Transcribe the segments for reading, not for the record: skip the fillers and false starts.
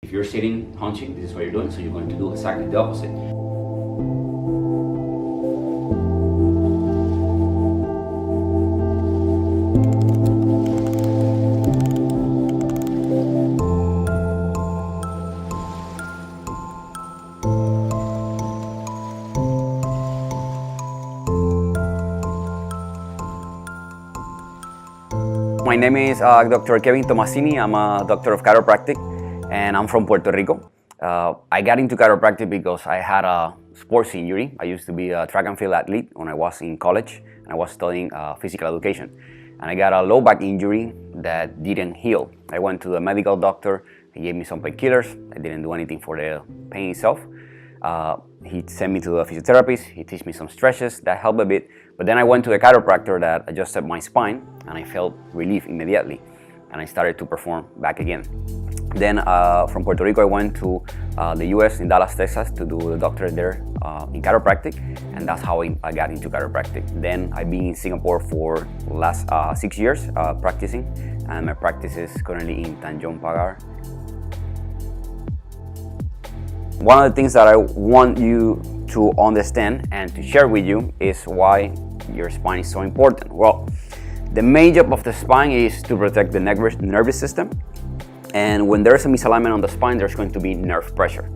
If you're sitting hunching, this is what you're doing, so you're going to do exactly the opposite. My name is Dr. Tomassini. I'm a doctor of chiropractic, and I'm from Puerto Rico. I got into chiropractic because I had a sports injury. I used to be a track and field athlete when I was in college, and I was studying physical education. And I got a low back injury that didn't heal. I went to the medical doctor. He gave me some painkillers. I didn't do anything for the pain itself. He sent me to the physiotherapist. He taught me some stretches that helped a bit. But then I went to a chiropractor that adjusted my spine, and I felt relief immediately, and I started to perform back again. Then from Puerto Rico, I went to the U.S. in Dallas, Texas, to do the doctorate there in chiropractic, and that's how I got into chiropractic. Then I've been in Singapore for the last 6 years practicing, and my practice is currently in Tanjong Pagar. One of the things that I want you to understand and to share with you is why your spine is so important. Well, the main job of the spine is to protect the nervous system, and when there's a misalignment on the spine, there's going to be nerve pressure.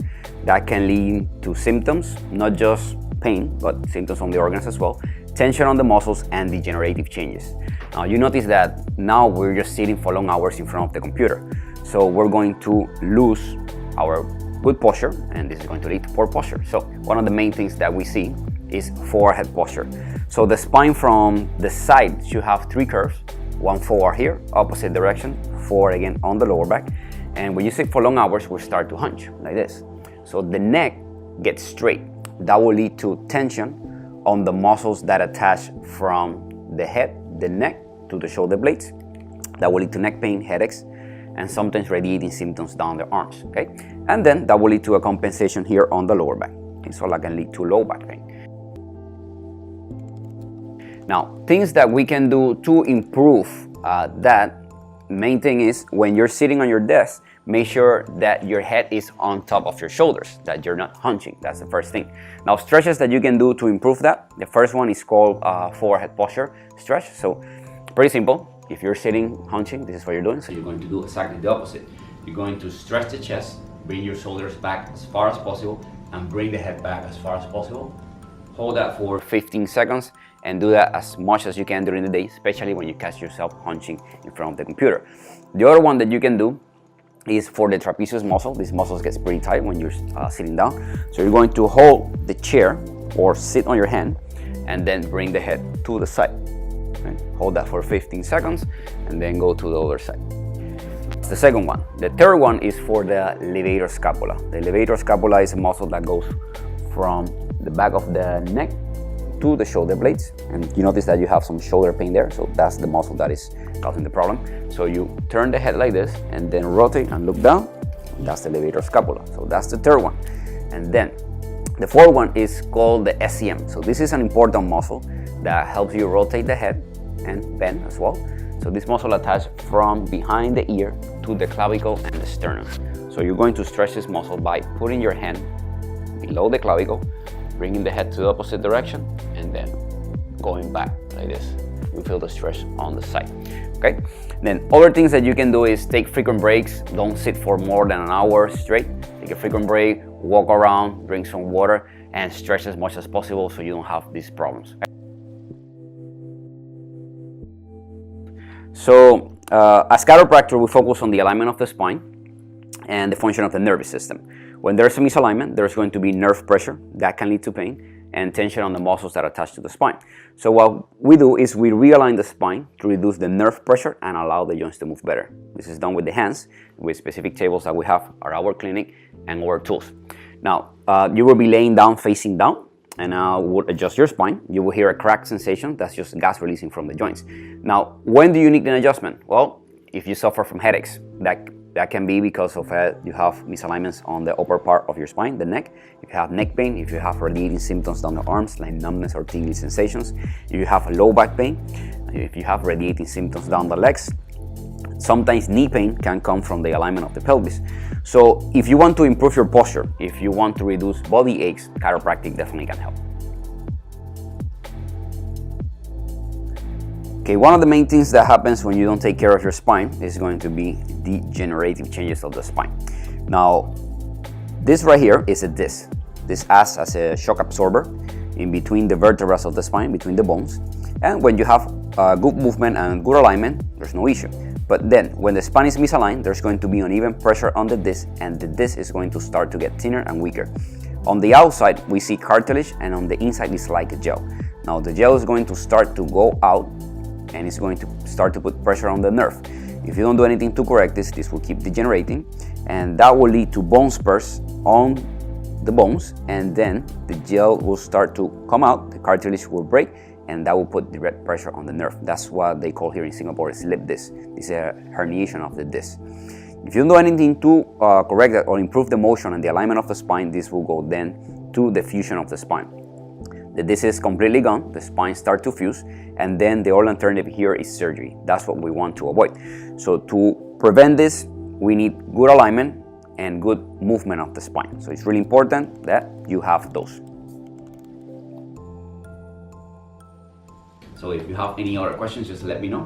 That can lead to symptoms, not just pain, but symptoms on the organs as well, tension on the muscles, and degenerative changes. Now, you notice that now we're just sitting for long hours in front of the computer, so we're going to lose our good posture, and this is going to lead to poor posture. So one of the main things that we see is forehead posture. So the spine from the side should have three curves, one forward here, opposite direction, forward again on the lower back. And when you sit for long hours, we start to hunch like this. So the neck gets straight. That will lead to tension on the muscles that attach from the head, the neck, to the shoulder blades. That will lead to neck pain, headaches, and sometimes radiating symptoms down the arms, okay? And then that will lead to a compensation here on the lower back. Okay? So that can lead to low back pain. Now, things that we can do to improve that, main thing is when you're sitting on your desk, make sure that your head is on top of your shoulders, that you're not hunching. That's the first thing. Now, stretches that you can do to improve that. The first one is called forehead posture stretch. So pretty simple. If you're sitting hunching, this is what you're doing. So you're going to do exactly the opposite. You're going to stretch the chest, bring your shoulders back as far as possible, and bring the head back as far as possible. Hold that for 15 seconds and do that as much as you can during the day, especially when you catch yourself hunching in front of the computer. The other one that you can do is for the trapezius muscle. This muscle gets pretty tight when you're sitting down. So you're going to hold the chair or sit on your hand and then bring the head to the side. Okay. Hold that for 15 seconds and then go to the other side. That's the second one. The third one is for the levator scapula. The levator scapula is a muscle that goes from the back of the neck to the shoulder blades, and you notice that you have some shoulder pain there, so that's the muscle that is causing the problem. So you turn the head like this and then rotate and look down. That's the levator scapula. So that's the third one. And then the fourth one is called the SCM. So this is an important muscle that helps you rotate the head and bend as well. So this muscle attaches from behind the ear to the clavicle and the sternum. So you're going to stretch this muscle by putting your hand below the clavicle, bringing the head to the opposite direction, and then going back like this. You feel the stretch on the side, okay? Then other things that you can do is take frequent breaks. Don't sit for more than an hour straight. Take a frequent break, walk around, drink some water, and stretch as much as possible so you don't have these problems. So as chiropractor, we focus on the alignment of the spine and the function of the nervous system. When there's a misalignment, there's going to be nerve pressure that can lead to pain and tension on the muscles that attach to the spine. So what we do is we realign the spine to reduce the nerve pressure and allow the joints to move better. This is done with the hands, with specific tables that we have at our clinic and our tools. Now, you will be laying down facing down, and we'll adjust your spine. You will hear a crack sensation. That's just gas releasing from the joints. Now, when do you need an adjustment? Well, if you suffer from headaches, that can be because of you have misalignments on the upper part of your spine, the neck. If you have neck pain, if you have radiating symptoms down the arms like numbness or tingling sensations, if you have low back pain, if you have radiating symptoms down the legs, Sometimes knee pain can come from the alignment of the pelvis. So if you want to improve your posture, if you want to reduce body aches, chiropractic definitely can help. Okay, one of the main things that happens when you don't take care of your spine is going to be degenerative changes of the spine. Now, this right here is a disc. This acts as a shock absorber in between the vertebrae of the spine, between the bones. And when you have good movement and good alignment, there's no issue. But then, when the spine is misaligned, there's going to be uneven pressure on the disc, and the disc is going to start to get thinner and weaker. On the outside, we see cartilage, and on the inside, it's like a gel. Now, the gel is going to start to go out, and it's going to start to put pressure on the nerve. If you don't do anything to correct this, this will keep degenerating, and that will lead to bone spurs on the bones, and then the gel will start to come out, the cartilage will break, and that will put direct pressure on the nerve. That's what they call here in Singapore a slip disc. It's a herniation of the disc. If you don't do anything to correct that or improve the motion and the alignment of the spine, this will go then to the fusion of the spine. The disc is completely gone, the spine starts to fuse, and then the only alternative here is surgery. That's what we want to avoid. So to prevent this, we need good alignment and good movement of the spine. So it's really important that you have those. So if you have any other questions, just let me know.